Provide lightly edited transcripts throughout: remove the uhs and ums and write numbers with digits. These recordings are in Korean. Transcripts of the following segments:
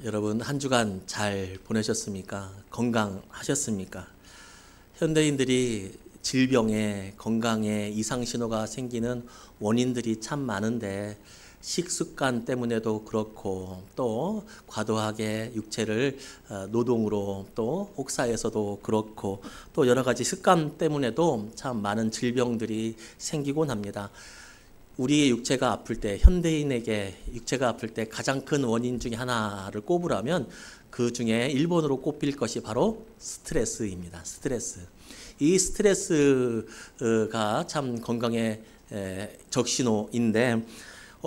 여러분 한 주간 잘 보내셨습니까? 건강하셨습니까? 현대인들이 질병에 건강에 이상 신호가 생기는 원인들이 참 많은데 식습관 때문에도 그렇고 또 과도하게 육체를 노동으로 또 혹사에서도 그렇고 또 여러 가지 습관 때문에도 참 많은 질병들이 생기곤 합니다. 우리의 육체가 아플 때, 현대인에게 육체가 아플 때 가장 큰 원인 중에 하나를 꼽으라면 그 중에 1번으로 꼽힐 것이 바로 스트레스입니다. 스트레스. 이 스트레스가 참 건강의 적신호인데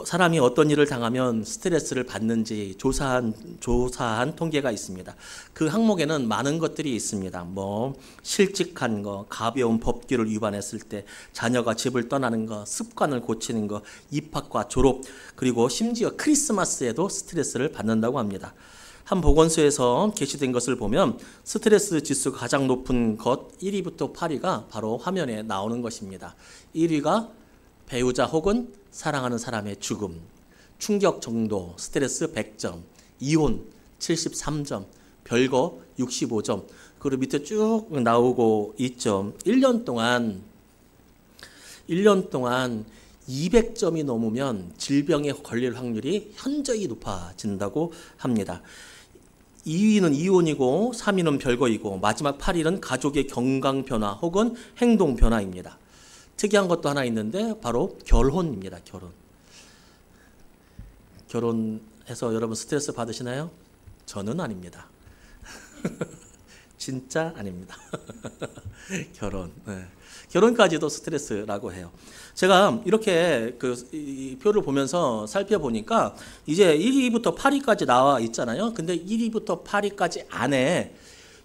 사람이 어떤 일을 당하면 스트레스를 받는지 조사한 통계가 있습니다. 그 항목에는 많은 것들이 있습니다. 실직한 거, 가벼운 법규를 위반했을 때, 자녀가 집을 떠나는 거, 습관을 고치는 거, 입학과 졸업, 그리고 심지어 크리스마스에도 스트레스를 받는다고 합니다. 한 보건소에서 게시된 것을 보면 스트레스 지수가 가장 높은 것 1위부터 8위가 바로 화면에 나오는 것입니다. 1위가 배우자 혹은 사랑하는 사람의 죽음, 충격 정도, 스트레스 100점, 이혼 73점, 별거 65점, 그리고 밑에 쭉 나오고 있죠. 1년 동안 200점이 넘으면 질병에 걸릴 확률이 현저히 높아진다고 합니다. 2위는 이혼이고 3위는 별거이고 마지막 8위는 가족의 건강 변화 혹은 행동 변화입니다. 특이한 것도 하나 있는데 바로 결혼입니다. 결혼해서 여러분 스트레스 받으시나요? 저는 아닙니다. 진짜 아닙니다. 결혼까지도 스트레스라고 해요. 제가 이렇게 이 표를 보면서 살펴보니까 이제 1위부터 8위까지 나와 있잖아요. 근데 1위부터 8위까지 안에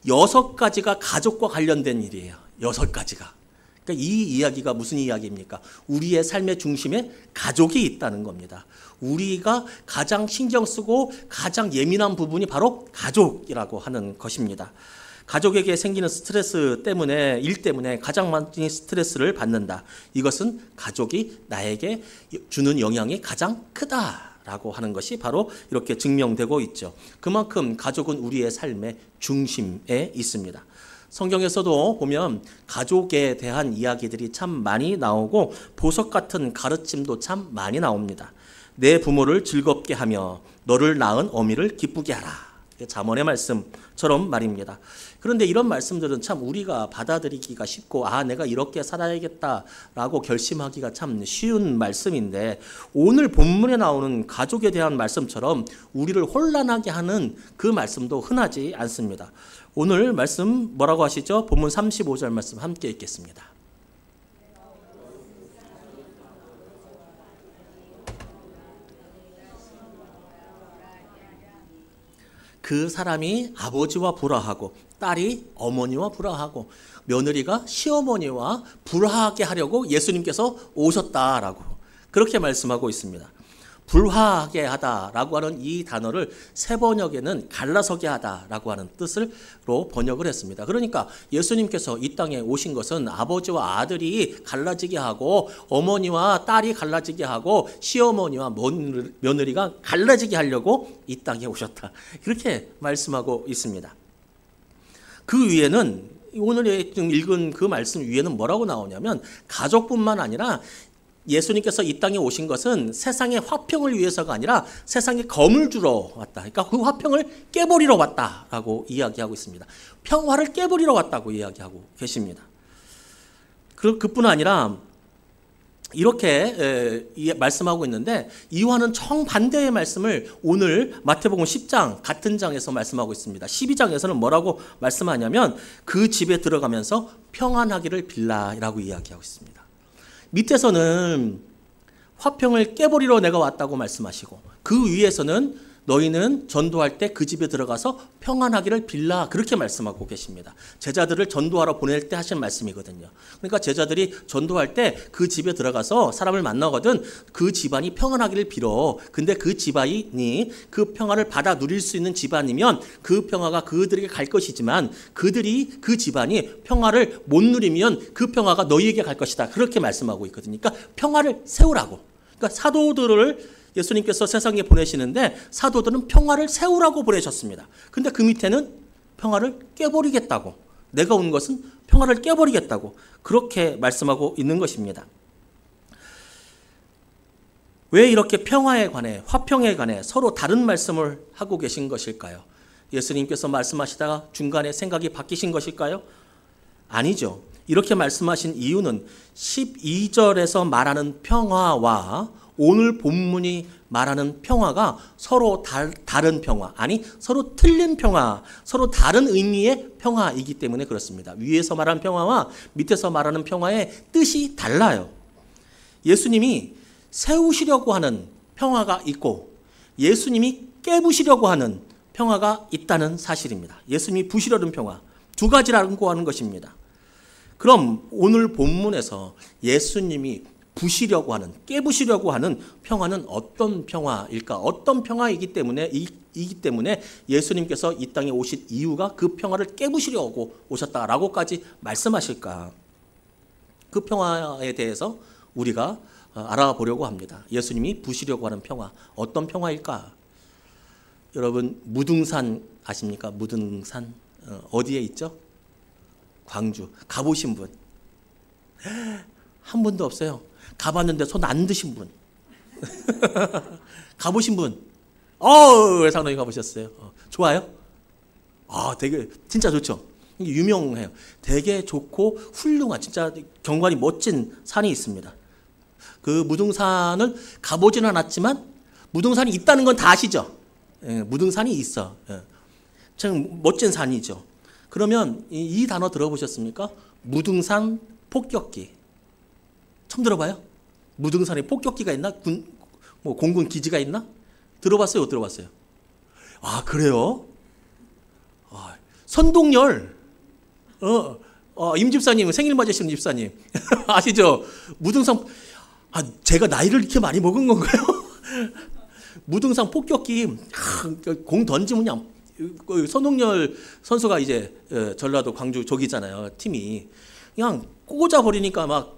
6가지가 가족과 관련된 일이에요. 6가지가. 그러니까 이 이야기가 무슨 이야기입니까? 우리의 삶의 중심에 가족이 있다는 겁니다. 우리가 가장 신경 쓰고 가장 예민한 부분이 바로 가족이라고 하는 것입니다. 가족에게 생기는 스트레스 때문에, 일 때문에 가장 많이 스트레스를 받는다. 이것은 가족이 나에게 주는 영향이 가장 크다라고 하는 것이 바로 이렇게 증명되고 있죠. 그만큼 가족은 우리의 삶의 중심에 있습니다. 성경에서도 보면 가족에 대한 이야기들이 참 많이 나오고 보석 같은 가르침도 참 많이 나옵니다. 내 부모를 즐겁게 하며 너를 낳은 어미를 기쁘게 하라. 잠언의 말씀처럼 말입니다. 그런데 이런 말씀들은 참 우리가 받아들이기가 쉽고 내가 이렇게 살아야겠다라고 결심하기가 참 쉬운 말씀인데 오늘 본문에 나오는 가족에 대한 말씀처럼 우리를 혼란하게 하는 그 말씀도 흔하지 않습니다. 오늘 말씀 뭐라고 하시죠? 본문 35절 말씀 함께 읽겠습니다. 그 사람이 아버지와 불화하고 딸이 어머니와 불화하고 며느리가 시어머니와 불화하게 하려고 예수님께서 오셨다라고 그렇게 말씀하고 있습니다. 불화하게 하다라고 하는 이 단어를 세번역에는 갈라서게 하다라고 하는 뜻으로 번역을 했습니다. 그러니까 예수님께서 이 땅에 오신 것은 아버지와 아들이 갈라지게 하고 어머니와 딸이 갈라지게 하고 시어머니와 며느리가 갈라지게 하려고 이 땅에 오셨다. 이렇게 말씀하고 있습니다. 그 위에는 오늘 읽은 그 말씀 위에는 뭐라고 나오냐면 가족뿐만 아니라 예수님께서 이 땅에 오신 것은 세상의 화평을 위해서가 아니라 세상에 검을 주러 왔다. 그러니까 그 화평을 깨버리러 왔다라고 이야기하고 있습니다. 평화를 깨버리러 왔다고 이야기하고 계십니다. 그뿐 아니라 이렇게 말씀하고 있는데 이와는 정반대의 말씀을 오늘 마태복음 10장 같은 장에서 말씀하고 있습니다. 12장에서는 뭐라고 말씀하냐면 그 집에 들어가면서 평안하기를 빌라라고 이야기하고 있습니다. 밑에서는 화평을 깨버리러 내가 왔다고 말씀하시고 그 위에서는 너희는 전도할 때 그 집에 들어가서 평안하기를 빌라 그렇게 말씀하고 계십니다. 제자들을 전도하러 보낼 때 하신 말씀이거든요. 그러니까 제자들이 전도할 때 그 집에 들어가서 사람을 만나거든 그 집안이 평안하기를 빌어. 근데 그 집안이 그 평화를 받아 누릴 수 있는 집안이면 그 평화가 그들에게 갈 것이지만 그들이 그 집안이 평화를 못 누리면 그 평화가 너희에게 갈 것이다. 그렇게 말씀하고 있거든요. 그러니까 평화를 세우라고. 그러니까 사도들을 예수님께서 세상에 보내시는데 사도들은 평화를 세우라고 보내셨습니다. 근데 그 밑에는 평화를 깨버리겠다고, 내가 온 것은 평화를 깨버리겠다고 그렇게 말씀하고 있는 것입니다. 왜 이렇게 평화에 관해, 화평에 관해 서로 다른 말씀을 하고 계신 것일까요? 예수님께서 말씀하시다가 중간에 생각이 바뀌신 것일까요? 아니죠. 이렇게 말씀하신 이유는 12절에서 말하는 평화와 오늘 본문이 말하는 평화가 서로 다른 평화, 아니 서로 틀린 평화, 서로 다른 의미의 평화이기 때문에 그렇습니다. 위에서 말하는 평화와 밑에서 말하는 평화의 뜻이 달라요. 예수님이 세우시려고 하는 평화가 있고 예수님이 깨부시려고 하는 평화가 있다는 사실입니다. 예수님이 부시려는 평화, 두 가지라고 하는 것입니다. 그럼 오늘 본문에서 예수님이 부시려고 하는, 깨부시려고 하는 평화는 어떤 평화일까? 어떤 평화이기 때문에 예수님께서 이 땅에 오신 이유가 그 평화를 깨부시려고 오셨다라고까지 말씀하실까? 그 평화에 대해서 우리가 알아보려고 합니다. 예수님이 부시려고 하는 평화, 어떤 평화일까? 여러분, 무등산 아십니까? 무등산 어디에 있죠? 광주. 가보신 분? 한 분도 없어요. 가봤는데 손 안 드신 분? 가보신 분? 상당히 가보셨어요. 좋아요? 되게 진짜 좋죠. 유명해요. 되게 좋고 훌륭한, 진짜 경관이 멋진 산이 있습니다. 그 무등산을 가보지는 않았지만 무등산이 있다는 건 다 아시죠? 무등산이 있어. 참 멋진 산이죠. 그러면 이 단어 들어보셨습니까? 무등산 폭격기. 처음 들어봐요? 무등산에 폭격기가 있나? 공군 기지가 있나? 들어봤어요? 못 들어봤어요? 그래요? 선동열. 임 집사님, 생일 맞으시는 집사님. 아시죠? 무등산, 제가 나이를 이렇게 많이 먹은 건가요? 무등산 폭격기, 공 던지면 그냥, 선동열 선수가 이제 전라도 광주 저기잖아요. 팀이. 그냥 꽂아버리니까 막,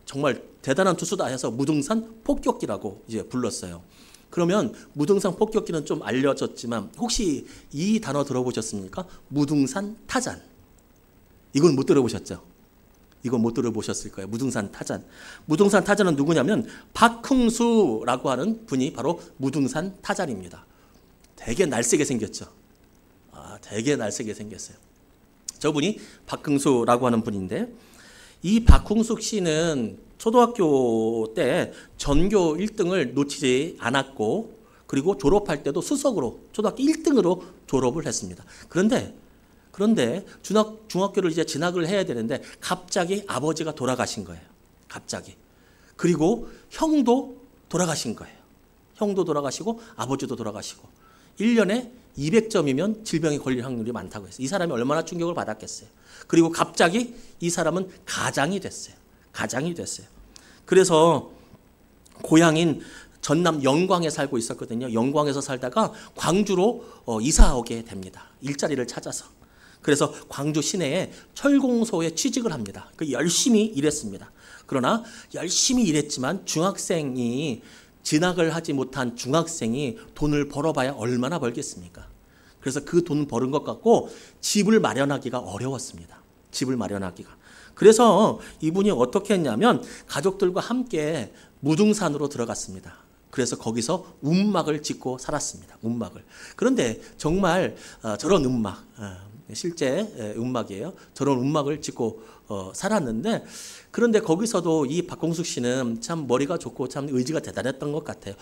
정말 대단한 투수다 해서 무등산 폭격기라고 이제 불렀어요. 그러면 무등산 폭격기는 좀 알려졌지만 혹시 이 단어 들어보셨습니까? 무등산 타잔. 이건 못 들어보셨죠? 이건 못 들어보셨을 거예요. 무등산 타잔. 무등산 타잔은 누구냐면 박흥수라고 하는 분이 바로 무등산 타잔입니다. 되게 날쌔게 생겼죠. 되게 날쌔게 생겼어요. 저분이 박흥수라고 하는 분인데 이 박흥숙 씨는 초등학교 때 전교 1등을 놓치지 않았고 그리고 졸업할 때도 수석으로 초등학교 1등으로 졸업을 했습니다. 그런데 중학교를 이제 진학을 해야 되는데 갑자기 아버지가 돌아가신 거예요. 갑자기. 그리고 형도 돌아가신 거예요. 형도 돌아가시고 아버지도 돌아가시고 1년에 200점이면 질병에 걸릴 확률이 많다고 했어요. 이 사람이 얼마나 충격을 받았겠어요. 그리고 갑자기 이 사람은 가장이 됐어요. 가장이 됐어요. 그래서 고향인 전남 영광에 살고 있었거든요. 영광에서 살다가 광주로 이사 오게 됩니다. 일자리를 찾아서. 그래서 광주 시내에 철공소에 취직을 합니다. 열심히 일했습니다. 그러나 열심히 일했지만 중학생이 진학을 하지 못한 중학생이 돈을 벌어봐야 얼마나 벌겠습니까? 그래서 그 돈 버는 것 갖고 집을 마련하기가 어려웠습니다. 집을 마련하기가. 그래서 이분이 어떻게 했냐면 가족들과 함께 무등산으로 들어갔습니다. 그래서 거기서 움막을 짓고 살았습니다. 움막을. 그런데 정말 저런 움막, 실제 움막이에요. 저런 움막을 짓고 살았는데 그런데 거기서도 이 박홍숙 씨는 참 머리가 좋고 참 의지가 대단했던 것 같아요.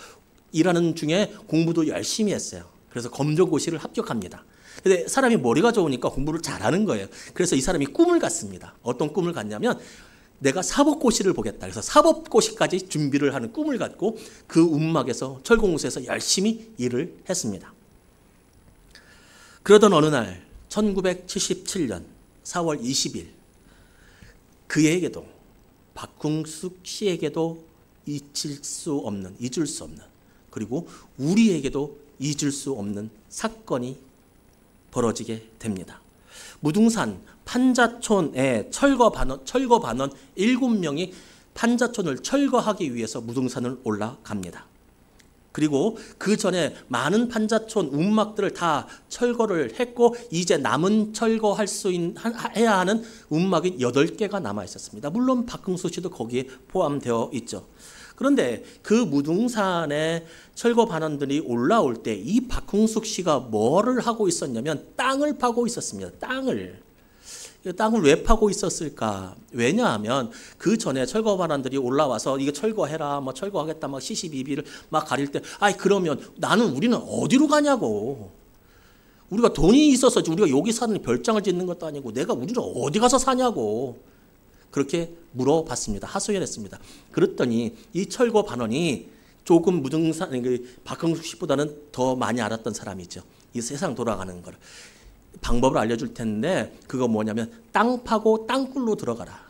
일하는 중에 공부도 열심히 했어요. 그래서 검정고시를 합격합니다. 근데 사람이 머리가 좋으니까 공부를 잘하는 거예요. 그래서 이 사람이 꿈을 갖습니다. 어떤 꿈을 갖냐면 내가 사법고시를 보겠다. 그래서 사법고시까지 준비를 하는 꿈을 갖고 그 움막에서 철공소에서 열심히 일을 했습니다. 그러던 어느 날 1977년 4월 20일 그에게도 박흥숙 씨에게도 잊을 수 없는 그리고 우리에게도 잊을 수 없는 사건이 벌어지게 됩니다. 무등산 판자촌에 철거 반원 7명이 판자촌을 철거하기 위해서 무등산을 올라갑니다. 그리고 그 전에 많은 판자촌 움막들을 다 철거를 했고 이제 남은 철거할 수 해야 하는 움막이 8개가 남아 있었습니다. 물론 박흥수 씨도 거기에 포함되어 있죠. 그런데 그 무등산에 철거 반원들이 올라올 때 이 박흥숙 씨가 뭐를 하고 있었냐면 땅을 파고 있었습니다. 땅을 왜 파고 있었을까? 왜냐하면 그 전에 철거 반원들이 올라와서 이거 철거해라, 뭐 철거하겠다, 막 시시비비를 막 가릴 때, 아이 그러면 우리는 어디로 가냐고. 우리가 돈이 있어서 우리가 여기 사는 별장을 짓는 것도 아니고 우리는 어디 가서 사냐고. 그렇게 물어봤습니다. 하소연했습니다. 그랬더니 이 철거 반원이 조금 무등산 박흥숙 씨보다는 더 많이 알았던 사람이죠. 이 세상 돌아가는 걸. 방법을 알려줄 텐데 그거 뭐냐면 땅 파고 땅굴로 들어가라.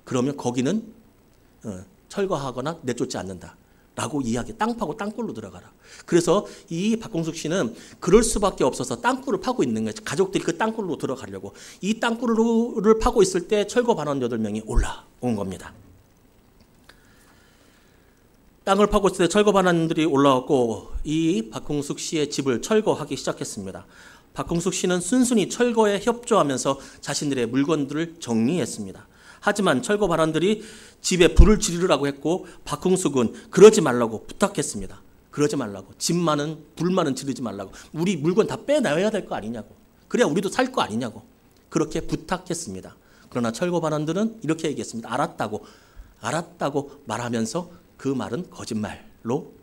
그러면 거기는 철거하거나 내쫓지 않는다. 라고 이야기. 땅 파고 땅굴로 들어가라. 그래서 이 박흥숙 씨는 그럴 수밖에 없어서 땅굴을 파고 있는 거예요. 가족들이 그 땅굴로 들어가려고. 이 땅굴을 파고 있을 때 철거 반원 8명이 올라온 겁니다. 땅을 파고 있을 때 철거 반원들이 올라왔고 이 박흥숙 씨의 집을 철거하기 시작했습니다. 박흥숙 씨는 순순히 철거에 협조하면서 자신들의 물건들을 정리했습니다. 하지만 철거 반원들이 집에 불을 지르라고 했고 박흥숙은 그러지 말라고 부탁했습니다. 그러지 말라고. 불만은 지르지 말라고. 우리 물건 다 빼놔야 될 거 아니냐고. 그래야 우리도 살 거 아니냐고. 그렇게 부탁했습니다. 그러나 철거 반원들은 이렇게 얘기했습니다. 알았다고 말하면서 그 말은 거짓말로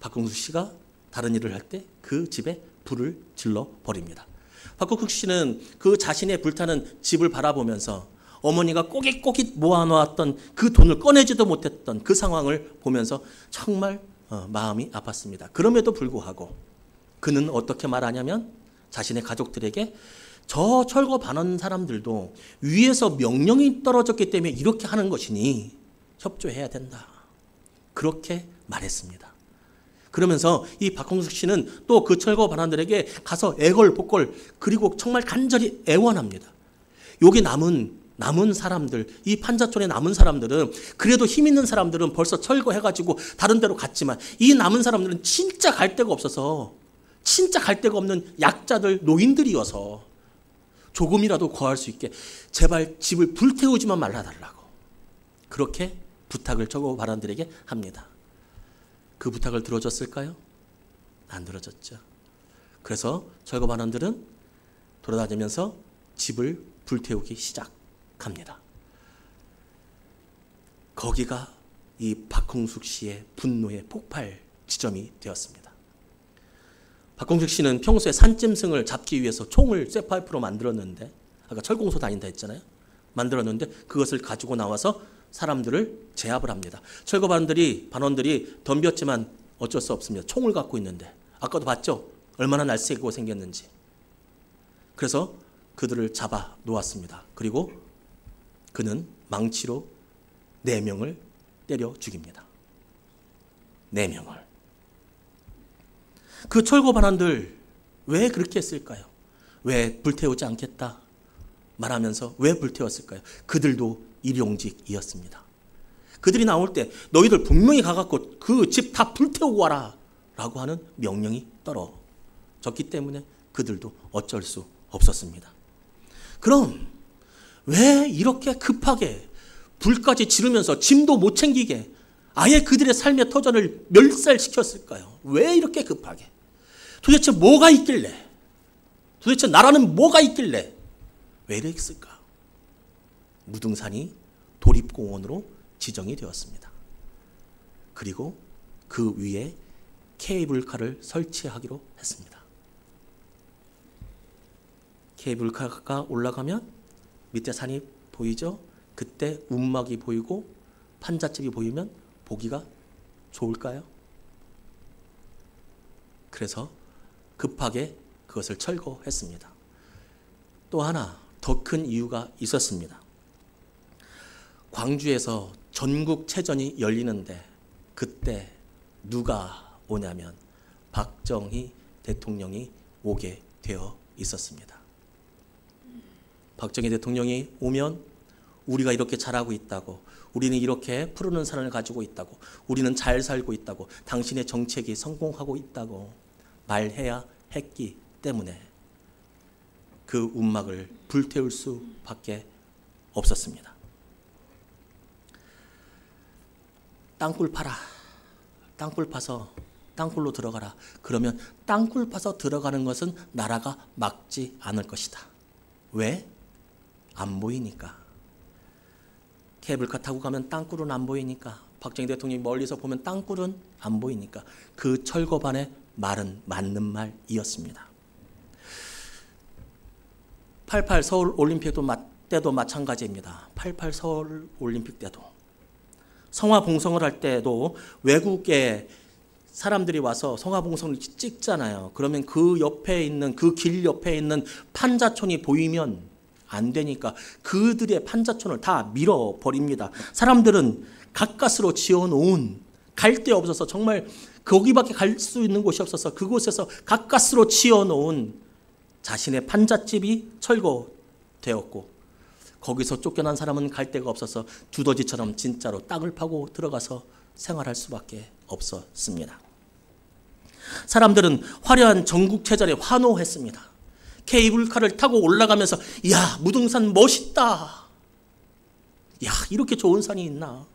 박흥숙 씨가 다른 일을 할 때 그 집에 불을 질러 버립니다. 박흥숙 씨는 그 자신의 불타는 집을 바라보면서 어머니가 꼬깃꼬깃 모아놓았던 그 돈을 꺼내지도 못했던 그 상황을 보면서 정말 마음이 아팠습니다. 그럼에도 불구하고 그는 어떻게 말하냐면 자신의 가족들에게 저 철거 반원 사람들도 위에서 명령이 떨어졌기 때문에 이렇게 하는 것이니 협조해야 된다. 그렇게 말했습니다. 그러면서 이 박흥숙 씨는 또 그 철거 반원들에게 가서 애걸복걸 그리고 정말 간절히 애원합니다. 여기 남은 사람들, 이 판자촌에 남은 사람들은 그래도 힘 있는 사람들은 벌써 철거해가지고 다른 데로 갔지만 이 남은 사람들은 진짜 갈 데가 없어서 진짜 갈 데가 없는 약자들, 노인들이어서 조금이라도 거할 수 있게 제발 집을 불태우지만 말아달라고 그렇게 부탁을 철거 반원들에게 합니다. 그 부탁을 들어줬을까요? 안 들어줬죠. 그래서 철거 반원들은 돌아다니면서 집을 불태우기 시작합니다. 거기가 이 박흥숙 씨의 분노의 폭발 지점이 되었습니다. 박흥숙 씨는 평소에 산짐승을 잡기 위해서 총을 쇠파이프로 만들었는데 아까 철공소 다닌다 했잖아요. 만들었는데 그것을 가지고 나와서 사람들을 제압을 합니다. 철거 반원들이 덤볐지만 어쩔 수 없습니다. 총을 갖고 있는데 아까도 봤죠? 얼마나 날쌔고 생겼는지. 그래서 그들을 잡아 놓았습니다. 그리고 그는 망치로 4명을 때려 죽입니다. 4명을. 그 철거 반원들 왜 그렇게 했을까요? 왜 불태우지 않겠다 말하면서 왜 불태웠을까요? 그들도 일용직이었습니다. 그들이 나올 때 너희들 분명히 가갖고 그 집 다 불태우고 와라 라고 하는 명령이 떨어졌기 때문에 그들도 어쩔 수 없었습니다. 그럼 왜 이렇게 급하게 불까지 지르면서 짐도 못 챙기게 아예 그들의 삶의 터전을 멸살시켰을까요? 왜 이렇게 급하게? 도대체 뭐가 있길래? 도대체 나라는 뭐가 있길래? 왜 이랬을까? 무등산이 도립공원으로 지정이 되었습니다. 그리고 그 위에 케이블카를 설치하기로 했습니다. 케이블카가 올라가면 밑에 산이 보이죠? 그때 움막이 보이고 판잣집이 보이면 보기가 좋을까요? 그래서 급하게 그것을 철거했습니다. 또 하나 더 큰 이유가 있었습니다. 광주에서 전국체전이 열리는데 그때 누가 오냐면 박정희 대통령이 오게 되어 있었습니다. 박정희 대통령이 오면 우리가 이렇게 잘하고 있다고, 우리는 이렇게 푸르는 산을 가지고 있다고, 우리는 잘 살고 있다고, 당신의 정책이 성공하고 있다고 말해야 했기 때문에 그 움막을 불태울 수밖에 없었습니다. 땅굴 파라. 땅굴 파서 땅굴로 들어가라. 그러면 땅굴 파서 들어가는 것은 나라가 막지 않을 것이다. 왜? 안 보이니까. 케이블카 타고 가면 땅굴은 안 보이니까. 박정희 대통령이 멀리서 보면 땅굴은 안 보이니까. 그 철거반의 말은 맞는 말이었습니다. 88 서울 올림픽 때도 마찬가지입니다. 88 서울 올림픽 때도 성화 봉송을 할 때도 외국의 사람들이 와서 성화 봉송을 찍잖아요. 그러면 그 옆에 있는, 그 길 옆에 있는 판자촌이 보이면 안 되니까 그들의 판자촌을 다 밀어버립니다. 사람들은 가까스로 지어놓은, 갈 데 없어서, 정말 거기밖에 갈 수 있는 곳이 없어서 그곳에서 가까스로 지어놓은 자신의 판잣집이 철거되었고, 거기서 쫓겨난 사람은 갈 데가 없어서 두더지처럼 진짜로 땅을 파고 들어가서 생활할 수밖에 없었습니다. 사람들은 화려한 전국체전에 환호했습니다. 케이블카를 타고 올라가면서 야, 무등산 멋있다. 야, 이렇게 좋은 산이 있나.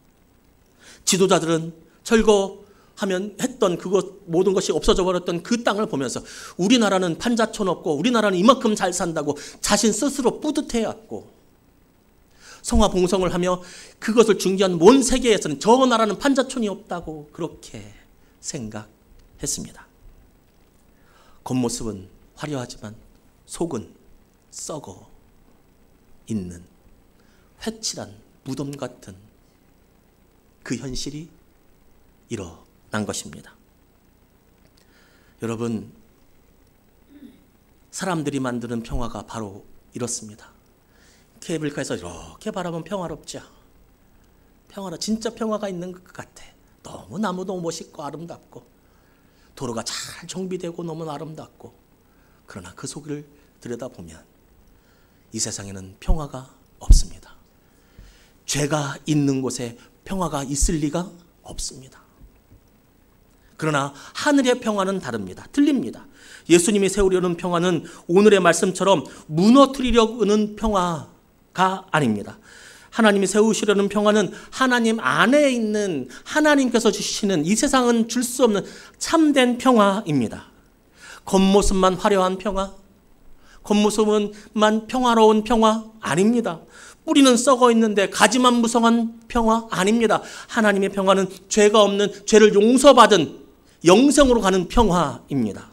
지도자들은 철거하면 했던 그것, 모든 것이 없어져 버렸던 그 땅을 보면서 우리나라는 판자촌 없고 우리나라는 이만큼 잘 산다고 자신 스스로 뿌듯해왔고, 성화 봉송을 하며 그것을 중계한 온 세계에서는 저 나라는 판자촌이 없다고 그렇게 생각했습니다. 겉모습은 화려하지만 속은 썩어 있는 회칠한 무덤 같은 그 현실이 일어난 것입니다. 여러분, 사람들이 만드는 평화가 바로 이렇습니다. 케이블카에서 이렇게 바라보면 평화롭죠. 진짜 평화가 있는 것 같아. 너무 나무도 멋있고 아름답고 도로가 잘 정비되고 너무 아름답고, 그러나 그 속을 들여다보면 이 세상에는 평화가 없습니다. 죄가 있는 곳에 평화가 있을 리가 없습니다. 그러나 하늘의 평화는 다릅니다. 틀립니다. 예수님이 세우려는 평화는 오늘의 말씀처럼 무너뜨리려는 평화가 아닙니다. 하나님이 세우시려는 평화는 하나님 안에 있는, 하나님께서 주시는, 이 세상은 줄 수 없는 참된 평화입니다. 겉모습만 화려한 평화, 겉모습만 평화로운 평화 아닙니다. 뿌리는 썩어 있는데 가지만 무성한 평화 아닙니다. 하나님의 평화는 죄가 없는, 죄를 용서받은 영생으로 가는 평화입니다.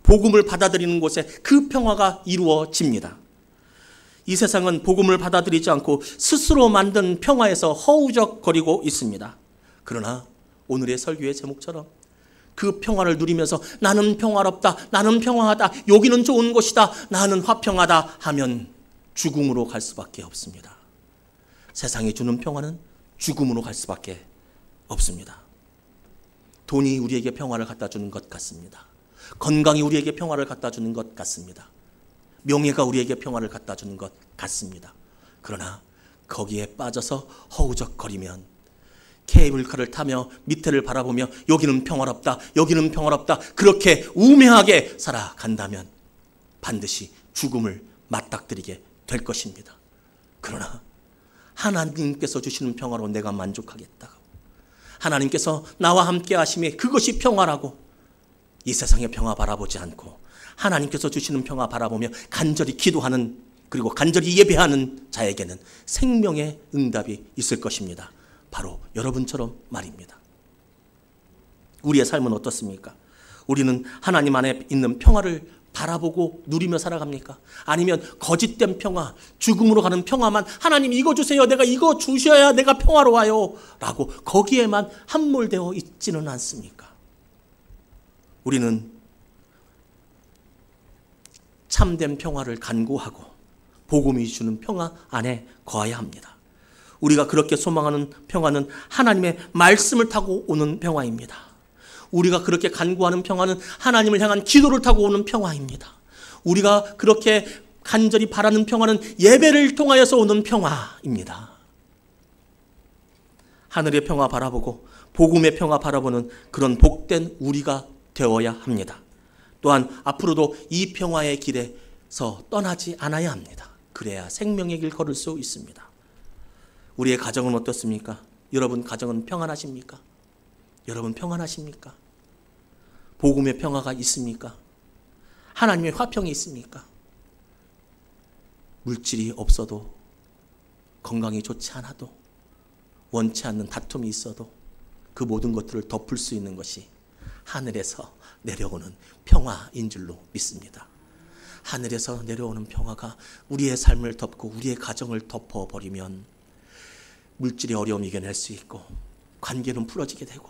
복음을 받아들이는 곳에 그 평화가 이루어집니다. 이 세상은 복음을 받아들이지 않고 스스로 만든 평화에서 허우적거리고 있습니다. 그러나 오늘의 설교의 제목처럼 그 평화를 누리면서 나는 평화롭다, 나는 평화하다, 여기는 좋은 곳이다, 나는 화평하다 하면 죽음으로 갈 수밖에 없습니다. 세상이 주는 평화는 죽음으로 갈 수밖에 없습니다. 돈이 우리에게 평화를 갖다 주는 것 같습니다. 건강이 우리에게 평화를 갖다 주는 것 같습니다. 명예가 우리에게 평화를 갖다 주는 것 같습니다. 그러나 거기에 빠져서 허우적거리면, 케이블카를 타며 밑에를 바라보며 여기는 평화롭다, 여기는 평화롭다, 그렇게 우매하게 살아간다면 반드시 죽음을 맞닥뜨리게 될 것입니다. 그러나 하나님께서 주시는 평화로 내가 만족하겠다고, 하나님께서 나와 함께 하심에 그것이 평화라고 이 세상의 평화 바라보지 않고 하나님께서 주시는 평화 바라보며 간절히 기도하는, 그리고 간절히 예배하는 자에게는 생명의 응답이 있을 것입니다. 바로 여러분처럼 말입니다. 우리의 삶은 어떻습니까? 우리는 하나님 안에 있는 평화를 바라보고 누리며 살아갑니까? 아니면 거짓된 평화, 죽음으로 가는 평화만, 하나님 이거 주세요, 내가 이거 주셔야 내가 평화로워요 라고 거기에만 함몰되어 있지는 않습니까? 우리는 참된 평화를 간구하고 복음이 주는 평화 안에 거해야 합니다. 우리가 그렇게 소망하는 평화는 하나님의 말씀을 타고 오는 평화입니다. 우리가 그렇게 간구하는 평화는 하나님을 향한 기도를 타고 오는 평화입니다. 우리가 그렇게 간절히 바라는 평화는 예배를 통하여서 오는 평화입니다. 하늘의 평화 바라보고 복음의 평화 바라보는 그런 복된 우리가 되어야 합니다. 또한 앞으로도 이 평화의 길에서 떠나지 않아야 합니다. 그래야 생명의 길 걸을 수 있습니다. 우리의 가정은 어떻습니까? 여러분 가정은 평안하십니까? 여러분 평안하십니까? 복음의 평화가 있습니까? 하나님의 화평이 있습니까? 물질이 없어도, 건강이 좋지 않아도, 원치 않는 다툼이 있어도 그 모든 것들을 덮을 수 있는 것이 하늘에서 내려오는 평화인 줄로 믿습니다. 하늘에서 내려오는 평화가 우리의 삶을 덮고 우리의 가정을 덮어버리면 물질의 어려움 이겨낼 수 있고, 관계는 풀어지게 되고,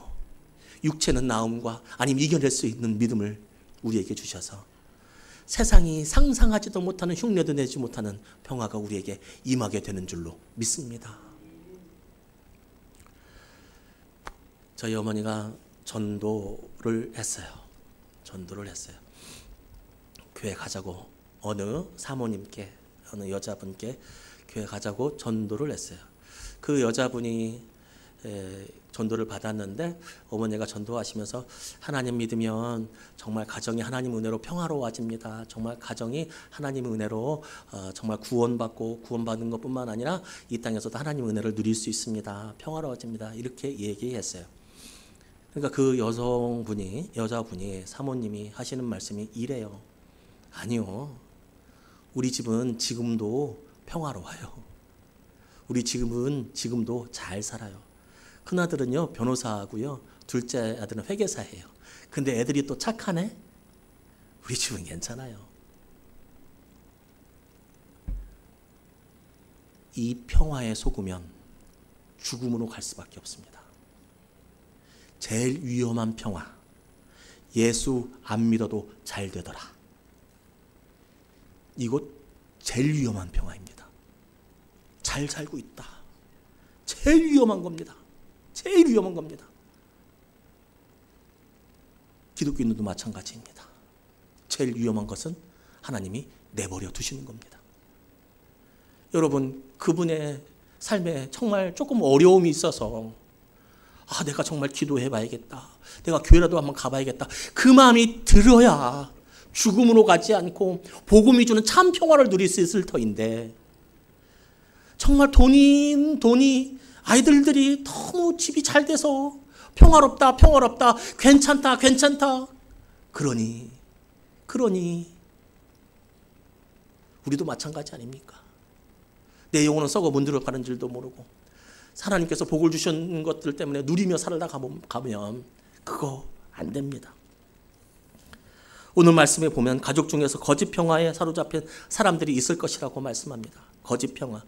육체는 나음과 아니면 이겨낼 수 있는 믿음을 우리에게 주셔서 세상이 상상하지도 못하는, 흉내도 내지 못하는 평화가 우리에게 임하게 되는 줄로 믿습니다. 저희 어머니가 전도를 했어요. 교회 가자고 어느 사모님께, 어느 여자분께 교회 가자고 전도를 했어요. 그 여자분이 전도를 받았는데 어머니가 전도하시면서 하나님 믿으면 정말 가정이 하나님 은혜로 평화로워집니다. 정말 가정이 하나님 은혜로 정말 구원받는 것뿐만 아니라 이 땅에서도 하나님 은혜를 누릴 수 있습니다. 평화로워집니다. 이렇게 얘기했어요. 그러니까 그 여자분이 사모님이 하시는 말씀이 이래요. 아니요, 우리 집은 지금도 평화로워요. 우리 지금도 잘 살아요. 큰아들은요 변호사하고요, 둘째 아들은 회계사예요. 근데 애들이 또 착하네. 우리 집은 괜찮아요. 이 평화에 속으면 죽음으로 갈 수밖에 없습니다. 제일 위험한 평화, 예수 안 믿어도 잘 되더라. 이곳 제일 위험한 평화입니다. 잘 살고 있다. 제일 위험한 겁니다. 제일 위험한 겁니다. 기독교인들도 마찬가지입니다. 제일 위험한 것은 하나님이 내버려 두시는 겁니다. 여러분, 그분의 삶에 정말 조금 어려움이 있어서 내가 정말 기도해 봐야겠다, 내가 교회라도 한번 가봐야겠다, 그 마음이 들어야 죽음으로 가지 않고 복음이 주는 참 평화를 누릴 수 있을 터인데, 정말 돈이 아이들이 너무 집이 잘 돼서 평화롭다, 괜찮다, 그러니 우리도 마찬가지 아닙니까? 내 영혼은 썩어 문드러 가는 줄도 모르고 하나님께서 복을 주신 것들 때문에 누리며 살다 가면 그거 안 됩니다. 오늘 말씀에 보면 가족 중에서 거짓 평화에 사로잡힌 사람들이 있을 것이라고 말씀합니다. 거짓 평화.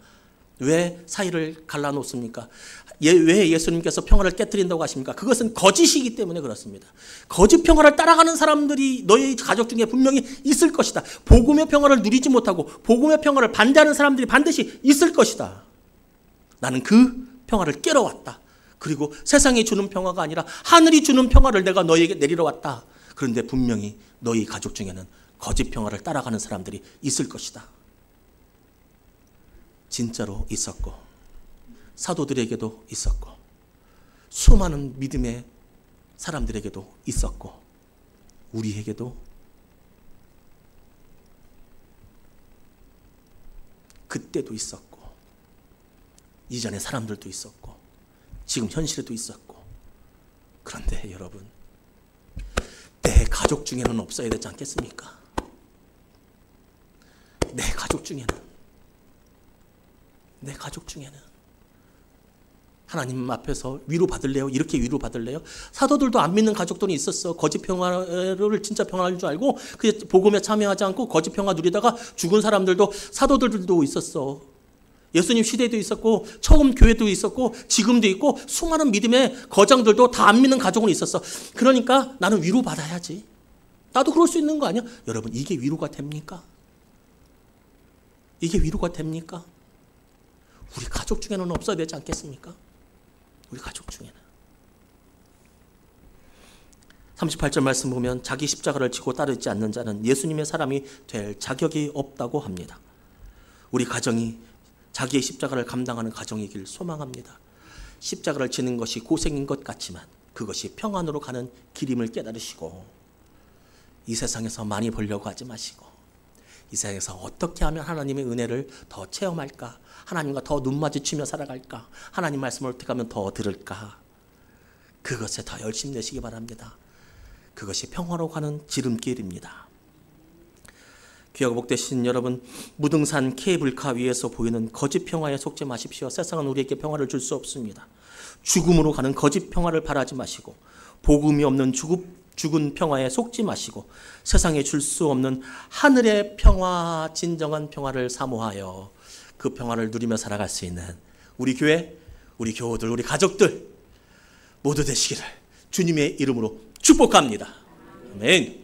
왜 사이를 갈라놓습니까? 왜 예수님께서 평화를 깨뜨린다고 하십니까? 그것은 거짓이기 때문에 그렇습니다. 거짓 평화를 따라가는 사람들이 너희 가족 중에 분명히 있을 것이다. 복음의 평화를 누리지 못하고 복음의 평화를 반대하는 사람들이 반드시 있을 것이다. 나는 그 평화를 깨러 왔다. 그리고 세상이 주는 평화가 아니라 하늘이 주는 평화를 내가 너희에게 내리러 왔다. 그런데 분명히 너희 가족 중에는 거짓 평화를 따라가는 사람들이 있을 것이다. 진짜로 있었고, 사도들에게도 있었고, 수많은 믿음의 사람들에게도 있었고, 우리에게도 그때도 있었고, 이전의 사람들도 있었고, 지금 현실에도 있었고. 그런데 여러분, 내 가족 중에는 없어야 되지 않겠습니까? 내 가족 중에는 하나님 앞에서 위로받을래요? 이렇게 위로받을래요? 사도들도 안 믿는 가족들이 있었어. 거짓 평화를 진짜 평화인 줄 알고 그 복음에 참여하지 않고 거짓 평화 누리다가 죽은 사람들도, 사도들도 있었어. 예수님 시대에도 있었고, 처음 교회도 있었고, 지금도 있고, 수많은 믿음의 거장들도 다 안 믿는 가족은 있었어. 그러니까 나는 위로받아야지. 나도 그럴 수 있는 거 아니야? 여러분, 이게 위로가 됩니까? 이게 위로가 됩니까? 우리 가족 중에는 없어야 되지 않겠습니까? 우리 가족 중에는. 38절 말씀 보면 자기 십자가를 지고 따르지 않는 자는 예수님의 사람이 될 자격이 없다고 합니다. 우리 가정이 자기의 십자가를 감당하는 가정이길 소망합니다. 십자가를 지는 것이 고생인 것 같지만 그것이 평안으로 가는 길임을 깨달으시고 이 세상에서 많이 벌려고 하지 마시고 이 세상에서 어떻게 하면 하나님의 은혜를 더 체험할까? 하나님과 더 눈 마주치며 살아갈까? 하나님 말씀을 어떻게 하면 더 들을까? 그것에 더 열심히 내시기 바랍니다. 그것이 평화로 가는 지름길입니다. 귀하고 복되신 여러분, 무등산 케이블카 위에서 보이는 거짓 평화에 속지 마십시오. 세상은 우리에게 평화를 줄 수 없습니다. 죽음으로 가는 거짓 평화를 바라지 마시고 복음이 없는 죽은 평화에 속지 마시고 세상에 줄 수 없는 하늘의 평화, 진정한 평화를 사모하여 그 평화를 누리며 살아갈 수 있는 우리 교회, 우리 교우들, 우리 가족들 모두 되시기를 주님의 이름으로 축복합니다. 아멘.